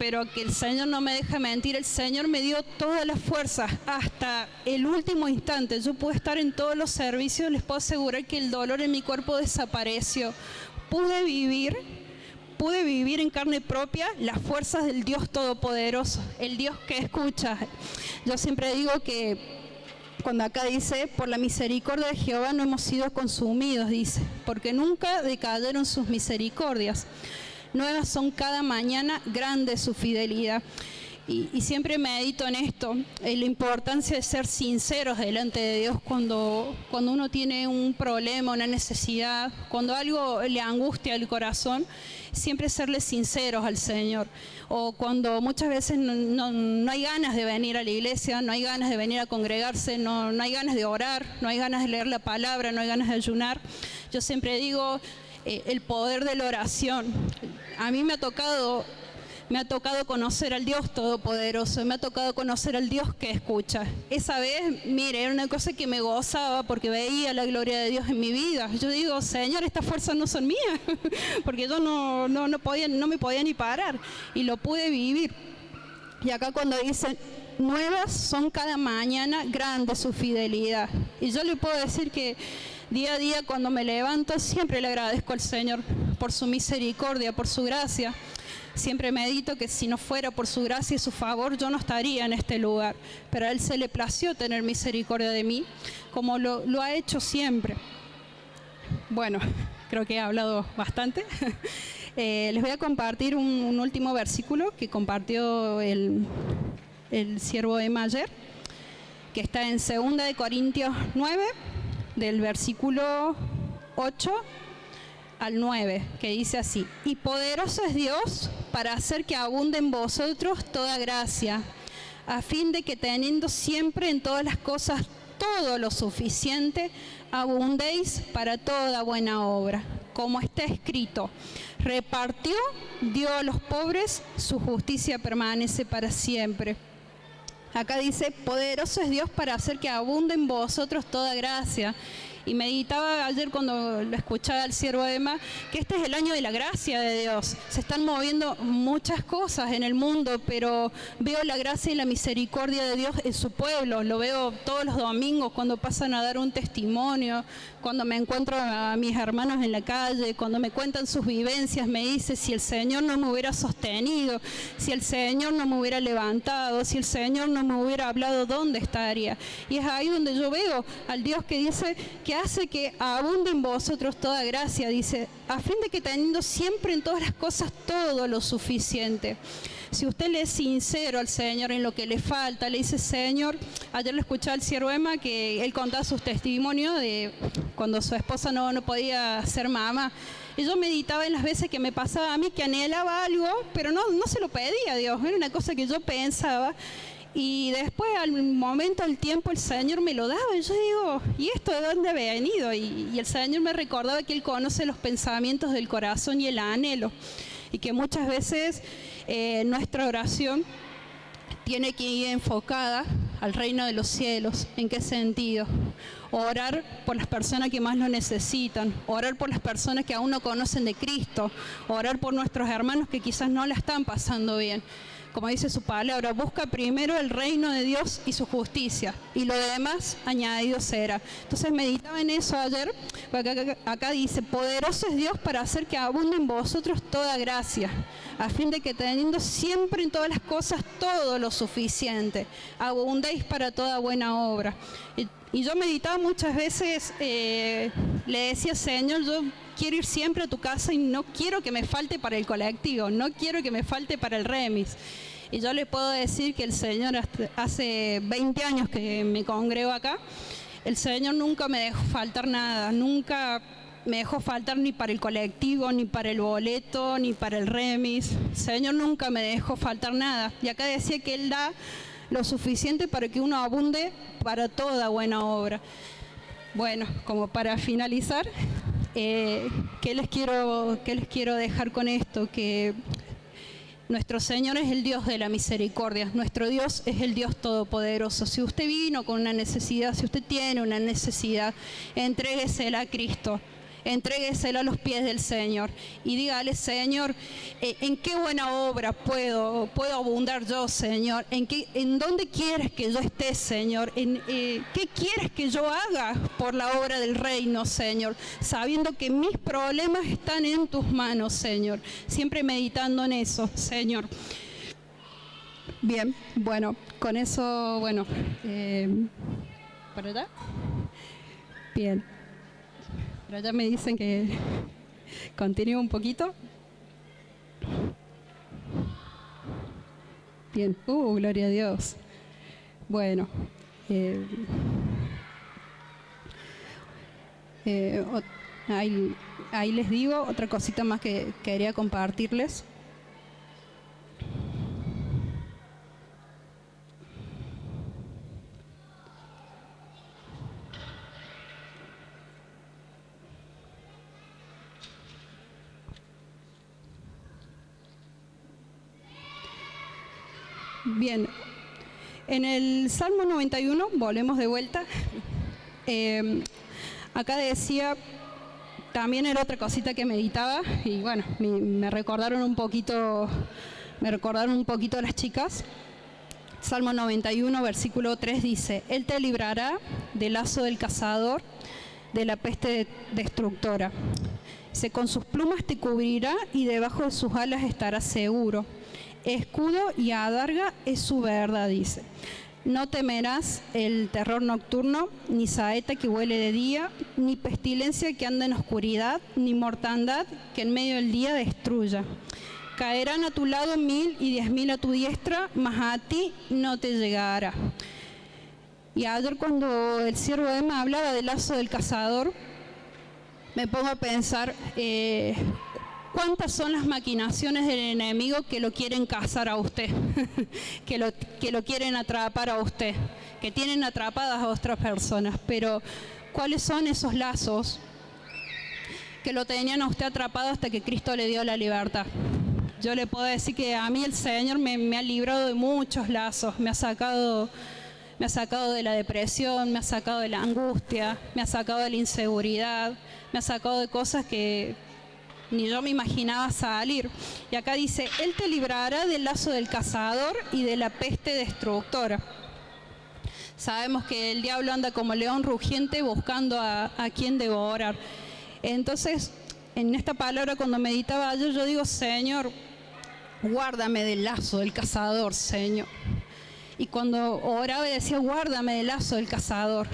pero que el Señor no me deja mentir, el Señor me dio todas las fuerzas hasta el último instante. Yo pude estar en todos los servicios, les puedo asegurar que el dolor en mi cuerpo desapareció. Pude vivir en carne propia las fuerzas del Dios Todopoderoso, el Dios que escucha. Yo siempre digo que cuando acá dice, por la misericordia de Jehová no hemos sido consumidos, dice, porque nunca decayeron sus misericordias. Nuevas son cada mañana, grande su fidelidad. Y siempre medito en esto, en la importancia de ser sinceros delante de Dios cuando uno tiene un problema, una necesidad, cuando algo le angustia el corazón, siempre serle sinceros al Señor. O cuando muchas veces no hay ganas de venir a la iglesia, no hay ganas de venir a congregarse, no hay ganas de orar, no hay ganas de leer la palabra, no hay ganas de ayunar. Yo siempre digo el poder de la oración. A mí me ha tocado conocer al Dios Todopoderoso, me ha tocado conocer al Dios que escucha. Esa vez, mire, era una cosa que me gozaba porque veía la gloria de Dios en mi vida. Yo digo, Señor, estas fuerzas no son mías, porque yo no me podía ni parar, y lo pude vivir. Y acá cuando dicen, nuevas son cada mañana, grande su fidelidad. Y yo le puedo decir que día a día cuando me levanto, siempre le agradezco al Señor por su misericordia, por su gracia. Siempre medito que si no fuera por su gracia y su favor, yo no estaría en este lugar. Pero a Él se le plació tener misericordia de mí, como lo ha hecho siempre. Bueno, creo que he hablado bastante. Les voy a compartir un último versículo que compartió el siervo Emma ayer, que está en 2 de Corintios 9, del versículo 8 al 9, que dice así: y poderoso es Dios para hacer que abunde en vosotros toda gracia, a fin de que teniendo siempre en todas las cosas todo lo suficiente, abundéis para toda buena obra. Como está escrito, repartió, dio a los pobres, su justicia permanece para siempre. Acá dice, poderoso es Dios para hacer que abunde en vosotros toda gracia. Y meditaba ayer cuando lo escuchaba al siervo Emma, que este es el año de la gracia de Dios. Se están moviendo muchas cosas en el mundo, pero veo la gracia y la misericordia de Dios en su pueblo. Lo veo todos los domingos cuando pasan a dar un testimonio, cuando me encuentro a mis hermanos en la calle, cuando me cuentan sus vivencias, me dice, si el Señor no me hubiera sostenido, si el Señor no me hubiera levantado, si el Señor no me hubiera hablado, ¿dónde estaría? Y es ahí donde yo veo al Dios que dice que hace que abunde en vosotros toda gracia, dice, a fin de que teniendo siempre en todas las cosas todo lo suficiente. Si usted le es sincero al Señor en lo que le falta, le dice, Señor, ayer le escuché al siervo Emma que él contaba sus testimonios de cuando su esposa no podía ser mamá. Y yo meditaba en las veces que me pasaba a mí que anhelaba algo, pero no se lo pedía a Dios, era una cosa que yo pensaba. Y después, al momento, al tiempo, el Señor me lo daba. Y yo digo, ¿y esto de dónde ha venido? Y el Señor me recordaba que Él conoce los pensamientos del corazón y el anhelo. Y que muchas veces nuestra oración tiene que ir enfocada al reino de los cielos. ¿En qué sentido? Orar por las personas que más lo necesitan, orar por las personas que aún no conocen de Cristo, orar por nuestros hermanos que quizás no la están pasando bien. Como dice su palabra, busca primero el reino de Dios y su justicia, y lo demás añadido será. Entonces meditaba en eso ayer, acá dice, poderoso es Dios para hacer que abunde en vosotros toda gracia, a fin de que teniendo siempre en todas las cosas todo lo suficiente, abundéis para toda buena obra. Y yo meditaba muchas veces, le decía, Señor, yo quiero ir siempre a tu casa y no quiero que me falte para el colectivo, no quiero que me falte para el remis. Y yo le puedo decir que el Señor, hace 20 años que me congrego acá, el Señor nunca me dejó faltar nada, nunca me dejó faltar ni para el colectivo, ni para el boleto, ni para el remis. El Señor nunca me dejó faltar nada. Y acá decía que Él da lo suficiente para que uno abunde para toda buena obra. Bueno, como para finalizar, ¿qué les quiero dejar con esto? Que nuestro Señor es el Dios de la misericordia, nuestro Dios es el Dios todopoderoso. Si usted vino con una necesidad, si usted tiene una necesidad, entréguesela a Cristo. Entrégueselo a los pies del Señor y dígale: Señor, ¿en qué buena obra puedo abundar yo, Señor? ¿En dónde quieres que yo esté, Señor? ¿Qué quieres que yo haga por la obra del reino, Señor? Sabiendo que mis problemas están en tus manos, Señor. Siempre meditando en eso, Señor. Bien, bueno, con eso, bueno, ¿para allá? Bien. Pero ya me dicen que continúe un poquito. Bien, gloria a Dios. Bueno, ahí les digo otra cosita más que quería compartirles. Bien, en el Salmo 91, volvemos de vuelta, acá decía, también era otra cosita que meditaba, y bueno, me recordaron un poquito las chicas. Salmo 91, versículo 3 dice: Él te librará del lazo del cazador, de la peste destructora. Dice: con sus plumas te cubrirá y debajo de sus alas estarás seguro. Escudo y adarga es su verdad, dice. No temerás el terror nocturno, ni saeta que huele de día, ni pestilencia que anda en oscuridad, ni mortandad que en medio del día destruya. Caerán a tu lado 1000 y 10.000 a tu diestra, mas a ti no te llegará. Y ayer, cuando el siervo Emma hablaba del lazo del cazador, me pongo a pensar cuántas son las maquinaciones del enemigo que lo quieren cazar a usted, que lo quieren atrapar a usted, que tienen atrapadas a otras personas. Pero ¿cuáles son esos lazos que lo tenían a usted atrapado hasta que Cristo le dio la libertad? Yo le puedo decir que a mí el Señor me ha librado de muchos lazos, me ha sacado de la depresión, me ha sacado de la angustia, me ha sacado de la inseguridad, me ha sacado de cosas que ni yo me imaginaba salir. Y acá dice: Él te librará del lazo del cazador y de la peste destructora. Sabemos que el diablo anda como león rugiente buscando a quien devorar. Entonces, en esta palabra, cuando meditaba yo digo: Señor, guárdame del lazo del cazador, Señor. Y cuando oraba decía: guárdame del lazo del cazador.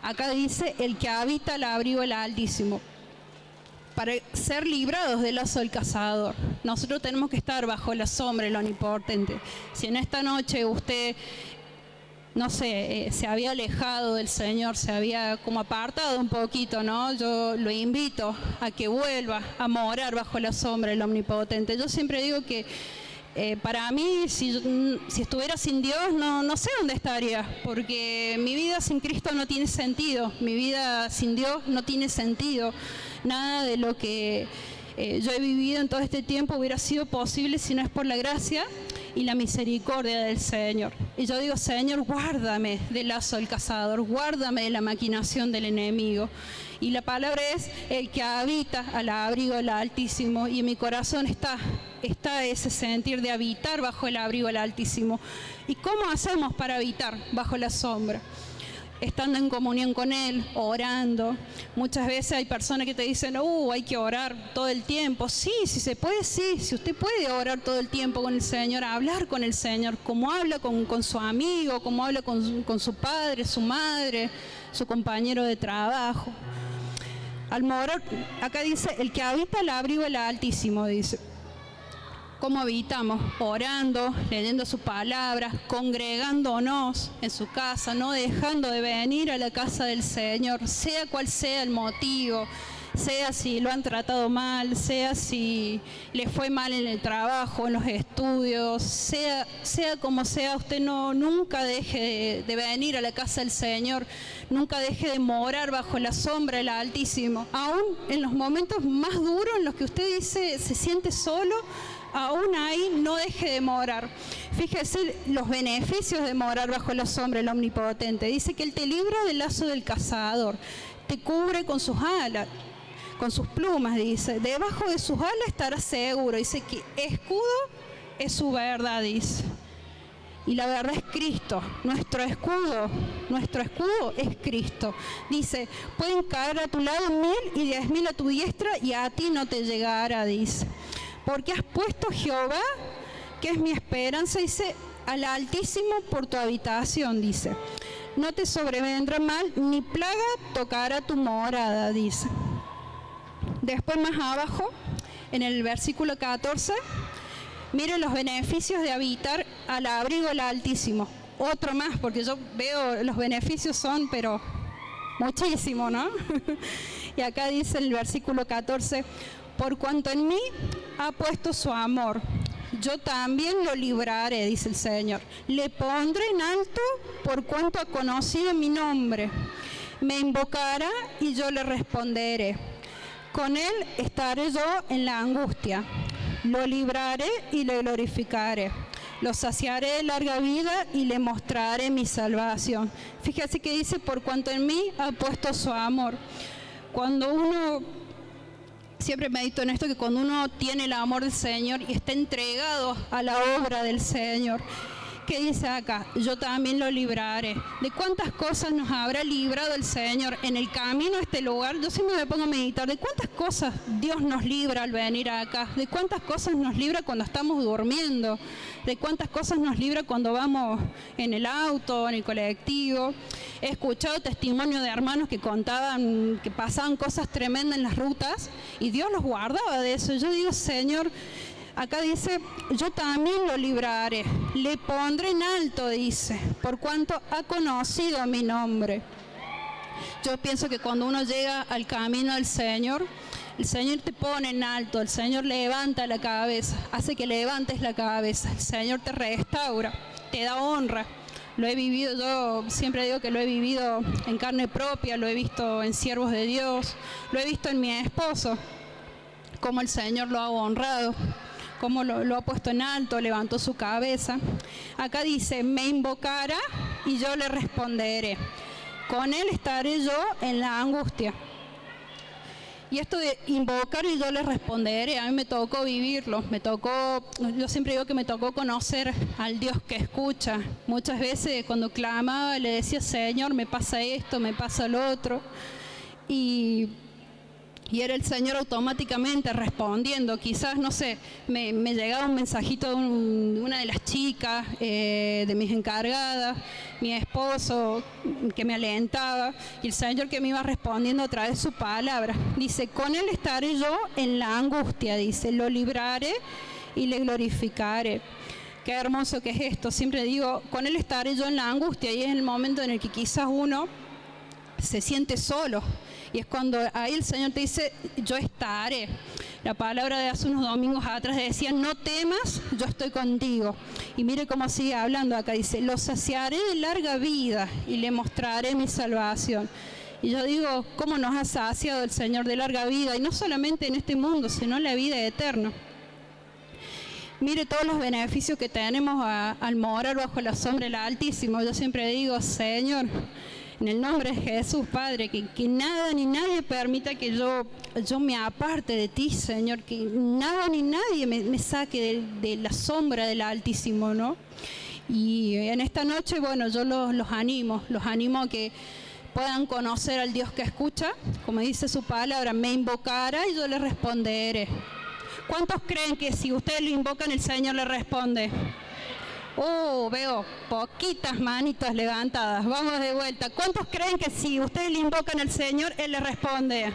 Acá dice: el que habita al abrigo del Altísimo. Para ser librados del lazo del cazador, nosotros tenemos que estar bajo la sombra del Omnipotente. Si en esta noche usted, no sé, se había alejado del Señor, se había como apartado un poquito, ¿no? Yo lo invito a que vuelva a morar bajo la sombra del Omnipotente. Yo siempre digo que para mí, si estuviera sin Dios, no sé dónde estaría, porque mi vida sin Cristo no tiene sentido, mi vida sin Dios no tiene sentido. Nada de lo que yo he vivido en todo este tiempo hubiera sido posible si no es por la gracia y la misericordia del Señor. Y yo digo: Señor, guárdame del lazo del cazador, guárdame de la maquinación del enemigo. Y la palabra es: el que habita al abrigo del Altísimo. Y en mi corazón está ese sentir de habitar bajo el abrigo del Altísimo. ¿Y cómo hacemos para habitar bajo la sombra? Estando en comunión con Él, orando. Muchas veces hay personas que te dicen: hay que orar todo el tiempo. Sí, si se puede, sí. Si usted puede orar todo el tiempo con el Señor, hablar con el Señor, como habla con su amigo, como habla con su padre, su madre, su compañero de trabajo. Al morar, acá dice: el que habita al abrigo del Altísimo, dice. ¿Cómo habitamos? Orando, leyendo su palabra, congregándonos en su casa, no dejando de venir a la casa del Señor, sea cual sea el motivo, sea si lo han tratado mal, sea si le fue mal en el trabajo, en los estudios, sea como sea, usted nunca deje de venir a la casa del Señor, nunca deje de morar bajo la sombra del Altísimo, aún en los momentos más duros en los que usted dice se siente solo. Aún ahí no deje de morar. Fíjese los beneficios de morar bajo la sombra del Omnipotente. Dice que Él te libra del lazo del cazador, te cubre con sus alas. con sus plumas, dice. Debajo de sus alas estará seguro. Dice que escudo es su verdad, dice. Y la verdad es Cristo. Nuestro escudo es Cristo. Dice, pueden caer a tu lado 1000 y 10.000 a tu diestra y a ti no te llegará, dice. Porque has puesto Jehová, que es mi esperanza, dice, al Altísimo por tu habitación, dice. No te sobrevendrá mal, ni plaga tocará tu morada, dice. Después más abajo, en el versículo 14, mire los beneficios de habitar al abrigo del Altísimo. Otro más, porque yo veo los beneficios son, pero muchísimo, ¿no? Y acá dice el versículo 14, por cuanto en mí ha puesto su amor, yo también lo libraré, dice el Señor. Le pondré en alto por cuanto ha conocido mi nombre. Me invocará y yo le responderé. Con él estaré yo en la angustia. Lo libraré y le glorificaré. Lo saciaré de larga vida y le mostraré mi salvación. Fíjese que dice, por cuanto en mí ha puesto su amor. Cuando uno... Siempre medito en esto, que cuando uno tiene el amor del Señor y está entregado a la obra del Señor, ¿qué dice acá? Yo también lo libraré. ¿De cuántas cosas nos habrá librado el Señor en el camino a este lugar? Yo siempre me pongo a meditar, ¿de cuántas cosas Dios nos libra al venir acá? ¿De cuántas cosas nos libra cuando estamos durmiendo? ¿De cuántas cosas nos libra cuando vamos en el auto, en el colectivo? He escuchado testimonios de hermanos que contaban que pasaban cosas tremendas en las rutas y Dios los guardaba de eso. Yo digo, Señor, acá dice, yo también lo libraré, le pondré en alto, dice, por cuanto ha conocido mi nombre. Yo pienso que cuando uno llega al camino del Señor, el Señor te pone en alto, el Señor levanta la cabeza, hace que levantes la cabeza, el Señor te restaura, te da honra. Lo he vivido, yo siempre digo que lo he vivido en carne propia, lo he visto en siervos de Dios, lo he visto en mi esposo, cómo el Señor lo ha honrado, cómo lo ha puesto en alto, levantó su cabeza. Acá dice, me invocará y yo le responderé. Con él estaré yo en la angustia. Y esto de invocar y yo le responderé, a mí me tocó vivirlo, yo siempre digo que me tocó conocer al Dios que escucha. Muchas veces cuando clamaba le decía, Señor, me pasa esto, me pasa lo otro. Y era el Señor automáticamente respondiendo. Quizás, no sé, me llegaba un mensajito de una de las chicas, de mis encargadas, mi esposo, que me alentaba, y el Señor que me iba respondiendo a través de su palabra. Dice, con él estaré yo en la angustia, dice, lo libraré y le glorificaré. Qué hermoso que es esto. Siempre digo, con él estaré yo en la angustia, y es el momento en el que quizás uno se siente solo. Y es cuando ahí el Señor te dice, yo estaré. La palabra de hace unos domingos atrás decía, no temas, yo estoy contigo. Y mire cómo sigue hablando acá, dice, lo saciaré de larga vida y le mostraré mi salvación. Y yo digo, ¿cómo nos ha saciado el Señor de larga vida? Y no solamente en este mundo, sino en la vida eterna. Mire todos los beneficios que tenemos al morar bajo la sombra del Altísimo. Yo siempre digo, Señor, en el nombre de Jesús, Padre, que nada ni nadie permita que yo me aparte de ti, Señor, que nada ni nadie me saque de la sombra del Altísimo, ¿no? Y en esta noche, bueno, yo los animo a que puedan conocer al Dios que escucha, como dice su palabra, me invocará y yo le responderé. ¿Cuántos creen que si ustedes lo invocan, el Señor le responde? Veo poquitas manitas levantadas. Vamos de vuelta. ¿Cuántos creen que si ustedes le invocan al Señor, Él le responde?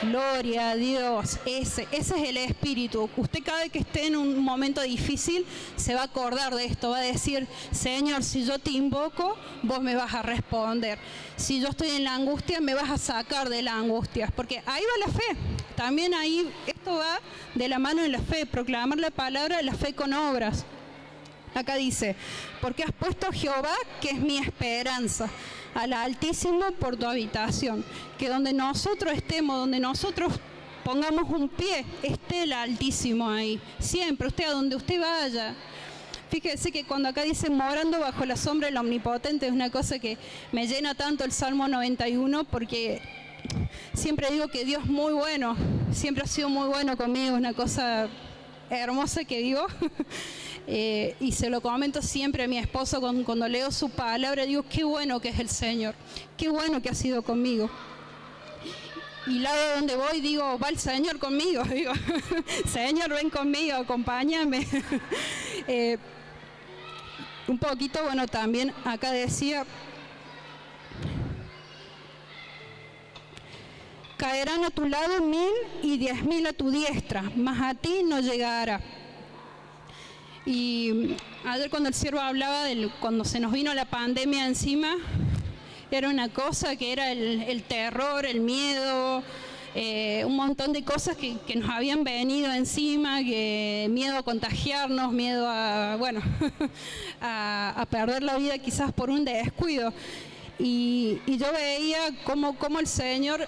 Gloria a Dios. Ese es el espíritu. Usted cada vez que esté en un momento difícil se va a acordar de esto. Va a decir, Señor, si yo te invoco, vos me vas a responder. Si yo estoy en la angustia, me vas a sacar de la angustia. Porque ahí va la fe. También ahí, esto va de la mano de la fe. Proclamar la palabra de la fe con obras. Acá dice, porque has puesto a Jehová, que es mi esperanza, al Altísimo por tu habitación. Que donde nosotros estemos, donde nosotros pongamos un pie, esté el Altísimo ahí. Siempre, usted a donde usted vaya. Fíjese que cuando acá dice morando bajo la sombra del Omnipotente, es una cosa que me llena tanto el Salmo 91, porque siempre digo que Dios es muy bueno, siempre ha sido muy bueno conmigo, es una cosa hermosa que vivo. Y se lo comento siempre a mi esposo cuando leo su palabra, digo, qué bueno que es el Señor, qué bueno que ha sido conmigo. Y lado donde voy, digo, va el Señor conmigo, digo, Señor, ven conmigo, acompáñame. Un poquito, bueno, también acá decía, caerán a tu lado 1000 y 10.000 a tu diestra, mas a ti no llegará. Y ayer cuando el siervo hablaba cuando se nos vino la pandemia encima, era una cosa que era el terror, el miedo, un montón de cosas que nos habían venido encima, que miedo a contagiarnos, miedo a, bueno, a perder la vida quizás por un descuido. Y yo veía cómo el Señor,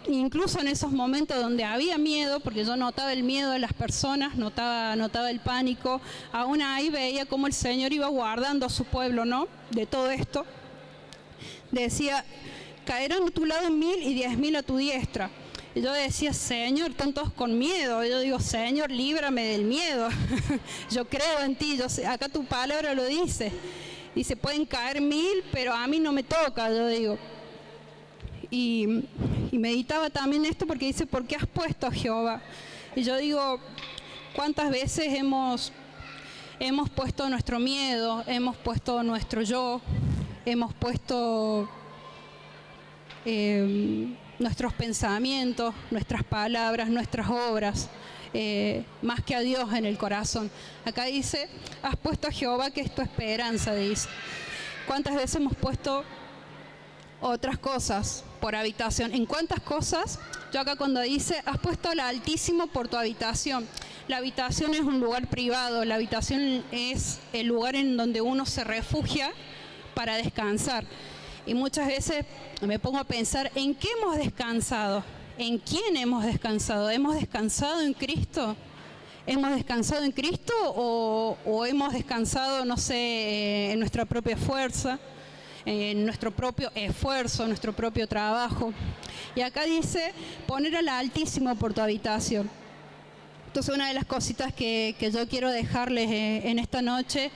incluso en esos momentos donde había miedo, porque yo notaba el miedo de las personas, notaba el pánico, aún ahí veía cómo el Señor iba guardando a su pueblo, ¿no?, de todo esto. Decía, caerán a tu lado 1000 y 10.000 a tu diestra. Y yo decía, Señor, están todos con miedo. Yo digo, Señor, líbrame del miedo. Yo creo en ti, acá tu palabra lo dice. Dice, pueden caer 1000, pero a mí no me toca, yo digo. Y meditaba también esto porque dice, ¿por qué has puesto a Jehová? Y yo digo, ¿cuántas veces hemos puesto nuestro miedo, hemos puesto nuestro yo, hemos puesto nuestros pensamientos, nuestras palabras, nuestras obras, más que a Dios en el corazón? Acá dice, has puesto a Jehová, que es tu esperanza, dice. ¿Cuántas veces hemos puesto otras cosas por habitación? ¿En cuántas cosas? Yo acá cuando dice, has puesto al Altísimo por tu habitación. La habitación es un lugar privado, la habitación es el lugar en donde uno se refugia para descansar. Y muchas veces me pongo a pensar, ¿en qué hemos descansado? ¿En quién hemos descansado? ¿Hemos descansado en Cristo? ¿Hemos descansado en Cristo o hemos descansado, no sé, en nuestra propia fuerza, en nuestro propio esfuerzo, en nuestro propio trabajo? Y acá dice, poner al Altísimo por tu habitación. Entonces, una de las cositas que yo quiero dejarles en esta noche,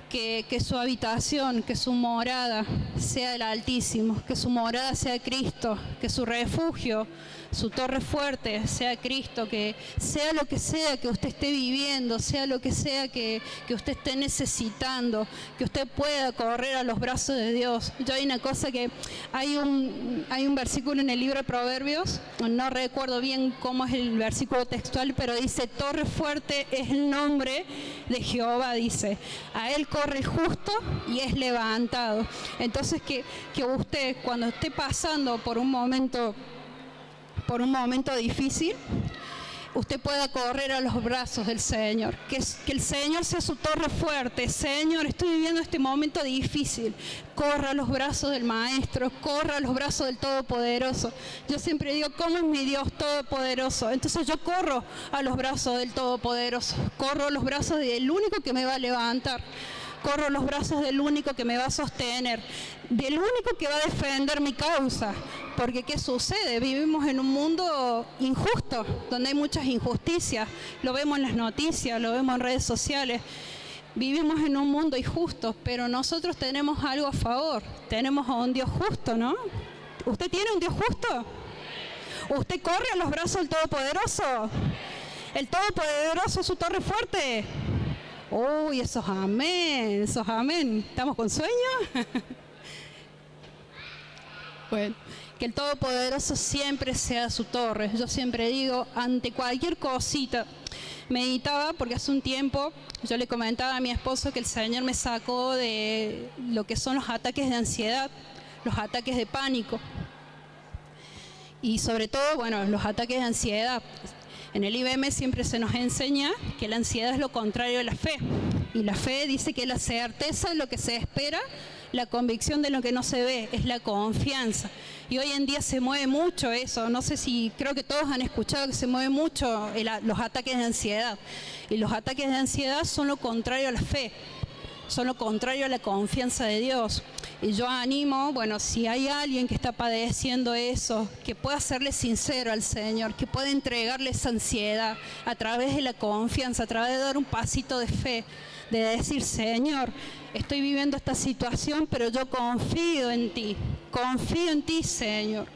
que su habitación, que su morada sea el Altísimo, que su morada sea Cristo, que su refugio, su torre fuerte sea Cristo, que sea lo que sea que usted esté viviendo, sea lo que sea que usted esté necesitando, que usted pueda correr a los brazos de Dios. Yo hay una cosa que, hay un versículo en el libro de Proverbios, no recuerdo bien cómo es el versículo textual, pero dice, torre fuerte es el nombre de Jehová, dice, a él corre el justo y es levantado. Entonces que usted, cuando esté pasando por un momento difícil, usted pueda correr a los brazos del Señor, que el Señor sea su torre fuerte. Señor, estoy viviendo este momento difícil, corra a los brazos del Maestro, corra a los brazos del Todopoderoso. Yo siempre digo, ¿cómo es mi Dios Todopoderoso? Entonces yo corro a los brazos del Todopoderoso, corro a los brazos del único que me va a levantar, corro a los brazos del único que me va a sostener, del único que va a defender mi causa. Porque ¿qué sucede? Vivimos en un mundo injusto, donde hay muchas injusticias. Lo vemos en las noticias, lo vemos en redes sociales. Vivimos en un mundo injusto, pero nosotros tenemos algo a favor. Tenemos a un Dios justo, ¿no? ¿Usted tiene un Dios justo? ¿Usted corre a los brazos del Todopoderoso? ¿El Todopoderoso es su torre fuerte? Uy, esos amén, esos amén. ¿Estamos con sueño? Bueno, que el Todopoderoso siempre sea su torre. Yo siempre digo, ante cualquier cosita, meditaba porque hace un tiempo yo le comentaba a mi esposo que el Señor me sacó de lo que son los ataques de ansiedad, los ataques de pánico. Y sobre todo, bueno, los ataques de ansiedad. En el IBM siempre se nos enseña que la ansiedad es lo contrario de la fe. Y la fe dice que es la certeza de lo que se espera, la convicción de lo que no se ve, es la confianza. Y hoy en día se mueve mucho eso. No sé si, creo que todos han escuchado que se mueve mucho los ataques de ansiedad. Y los ataques de ansiedad son lo contrario a la fe, son lo contrario a la confianza de Dios. Y yo animo, bueno, si hay alguien que está padeciendo eso, que pueda serle sincero al Señor, que pueda entregarle esa ansiedad a través de la confianza, a través de dar un pasito de fe, de decir, Señor, estoy viviendo esta situación, pero yo confío en ti, Señor.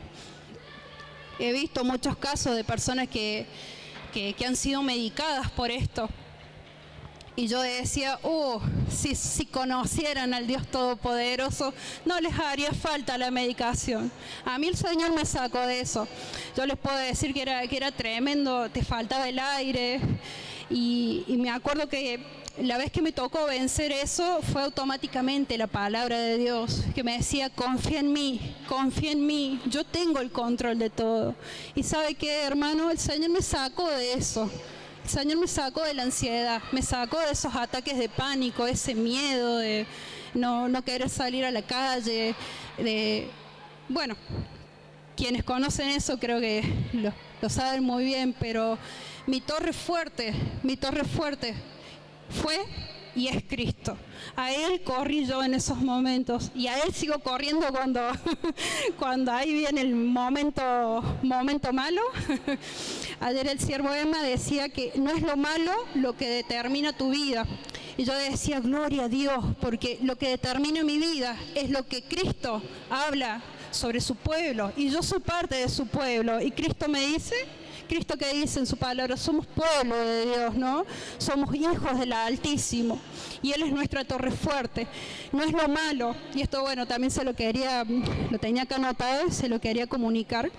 He visto muchos casos de personas que han sido medicadas por esto. Y yo decía, si conocieran al Dios Todopoderoso, no les haría falta la medicación. A mí el Señor me sacó de eso. Yo les puedo decir que era tremendo, te faltaba el aire. Y me acuerdo que la vez que me tocó vencer eso, fue automáticamente la palabra de Dios, que me decía, confía en mí, yo tengo el control de todo. Y ¿sabe qué, hermano? El Señor me sacó de eso. El Señor me sacó de la ansiedad, me sacó de esos ataques de pánico, ese miedo de no querer salir a la calle. Bueno, quienes conocen eso creo que lo saben muy bien, pero mi torre fuerte fue y es Cristo. A Él corrí yo en esos momentos y a Él sigo corriendo cuando ahí viene el momento malo. Ayer el siervo Emma decía que no es lo malo lo que determina tu vida. Y yo decía, gloria a Dios, porque lo que determina mi vida es lo que Cristo habla sobre su pueblo. Y yo soy parte de su pueblo. Y Cristo me dice... Cristo que dice en su palabra, somos pueblo de Dios, ¿no? Somos hijos del Altísimo y Él es nuestra torre fuerte. No es lo malo, y esto bueno, también lo tenía acá anotado, se lo quería comunicar,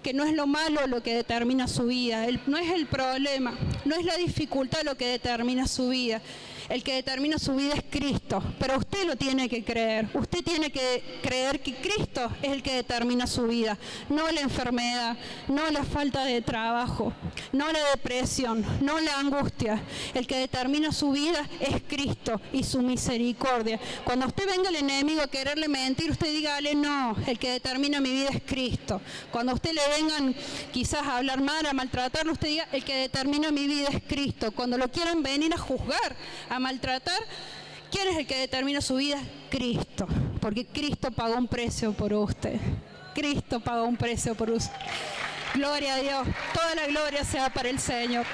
que no es lo malo lo que determina su vida, no es el problema, no es la dificultad lo que determina su vida. El que determina su vida es Cristo, pero usted lo tiene que creer. Usted tiene que creer que Cristo es el que determina su vida, no la enfermedad, no la falta de trabajo, no la depresión, no la angustia. El que determina su vida es Cristo y su misericordia. Cuando usted venga el enemigo a quererle mentir, usted dígale, no, el que determina mi vida es Cristo. Cuando a usted le vengan quizás a hablar mal, a maltratarlo, usted diga, el que determina mi vida es Cristo. Cuando lo quieran venir a juzgar, a maltratar, ¿quién es el que determina su vida? Cristo, porque Cristo pagó un precio por usted. Cristo pagó un precio por usted. Gloria a Dios, toda la gloria sea para el Señor.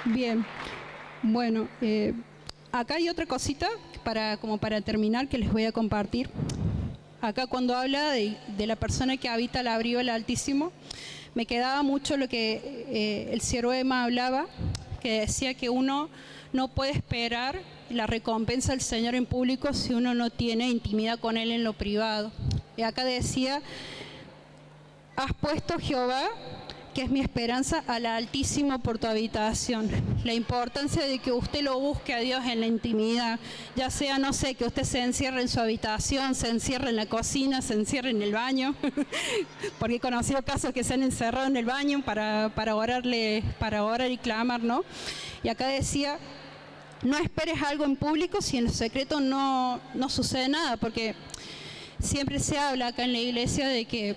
Bien, bueno, acá hay otra cosita como para terminar que les voy a compartir. Acá cuando habla de la persona que habita el abrigo del Altísimo, me quedaba mucho lo que el siervo Emma hablaba, que decía que uno no puede esperar la recompensa del Señor en público si uno no tiene intimidad con Él en lo privado. Y acá decía, has puesto, Jehová, que es mi esperanza, al Altísimo por tu habitación. La importancia de que usted lo busque a Dios en la intimidad, ya sea, no sé, que usted se encierre en su habitación, se encierre en la cocina, se encierre en el baño, porque he conocido casos que se han encerrado en el baño para orar y clamar, ¿no? Y acá decía, no esperes algo en público si en el secreto no sucede nada, porque siempre se habla acá en la iglesia de que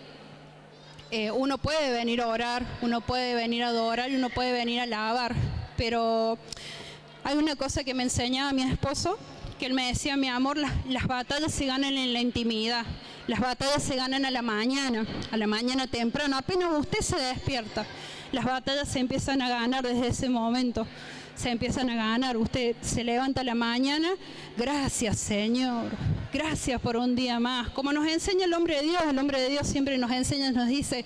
uno puede venir a orar, uno puede venir a adorar y uno puede venir a alabar, pero hay una cosa que me enseñaba mi esposo, que él me decía, mi amor, las batallas se ganan en la intimidad, las batallas se ganan a la mañana temprano, apenas usted se despierta, las batallas se empiezan a ganar desde ese momento. Se empiezan a ganar, usted se levanta a la mañana, gracias Señor, gracias por un día más. Como nos enseña el hombre de Dios siempre nos enseña, nos dice,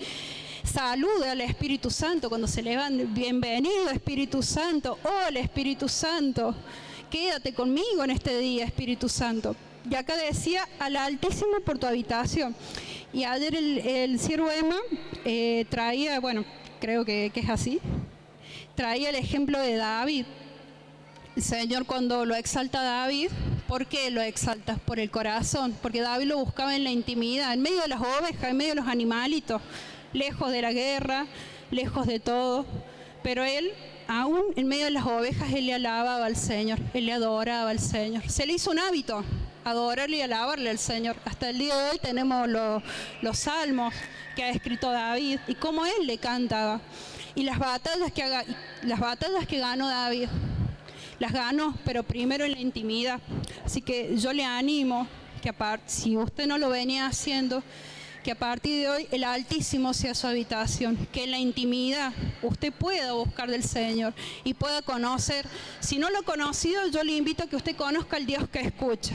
saluda al Espíritu Santo cuando se levanta, bienvenido Espíritu Santo, hola Espíritu Santo, quédate conmigo en este día Espíritu Santo. Y acá decía, al Altísimo por tu habitación. Y ayer el siervo Emma traía, bueno, creo que es así, traía el ejemplo de David. El Señor cuando lo exalta a David, ¿por qué lo exalta? Por el corazón, porque David lo buscaba en la intimidad, en medio de las ovejas, en medio de los animalitos, lejos de la guerra, lejos de todo, pero él, aún en medio de las ovejas, él le alababa al Señor, él le adoraba al Señor. Se le hizo un hábito adorarle y alabarle al Señor. Hasta el día de hoy tenemos los salmos que ha escrito David y cómo él le cantaba. Y las batallas que ganó David, las ganó, pero primero en la intimidad. Así que yo le animo que si usted no lo venía haciendo, que a partir de hoy el Altísimo sea su habitación, que en la intimidad usted pueda buscar del Señor y pueda conocer. Si no lo ha conocido, yo le invito a que usted conozca al Dios que escucha,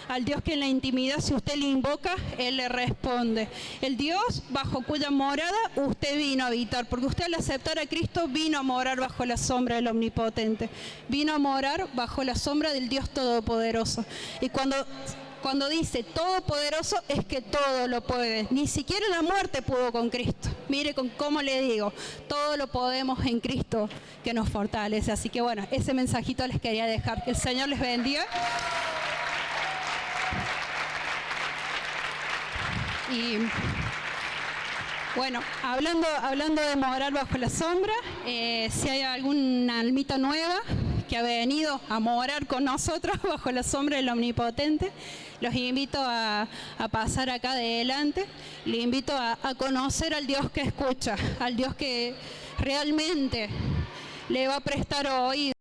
al Dios que en la intimidad, si usted le invoca, Él le responde. El Dios bajo cuya morada usted vino a habitar, porque usted al aceptar a Cristo vino a morar bajo la sombra del Omnipotente, vino a morar bajo la sombra del Dios Todopoderoso. Y cuando dice todopoderoso es que todo lo puede. Ni siquiera la muerte pudo con Cristo. Mire con cómo le digo, todo lo podemos en Cristo que nos fortalece. Así que bueno, ese mensajito les quería dejar. Que el Señor les bendiga. Y bueno, hablando de morar bajo la sombra, si hay alguna almita nueva que ha venido a morar con nosotros bajo la sombra del Omnipotente, los invito a pasar acá adelante. Les invito a conocer al Dios que escucha, al Dios que realmente le va a prestar oído.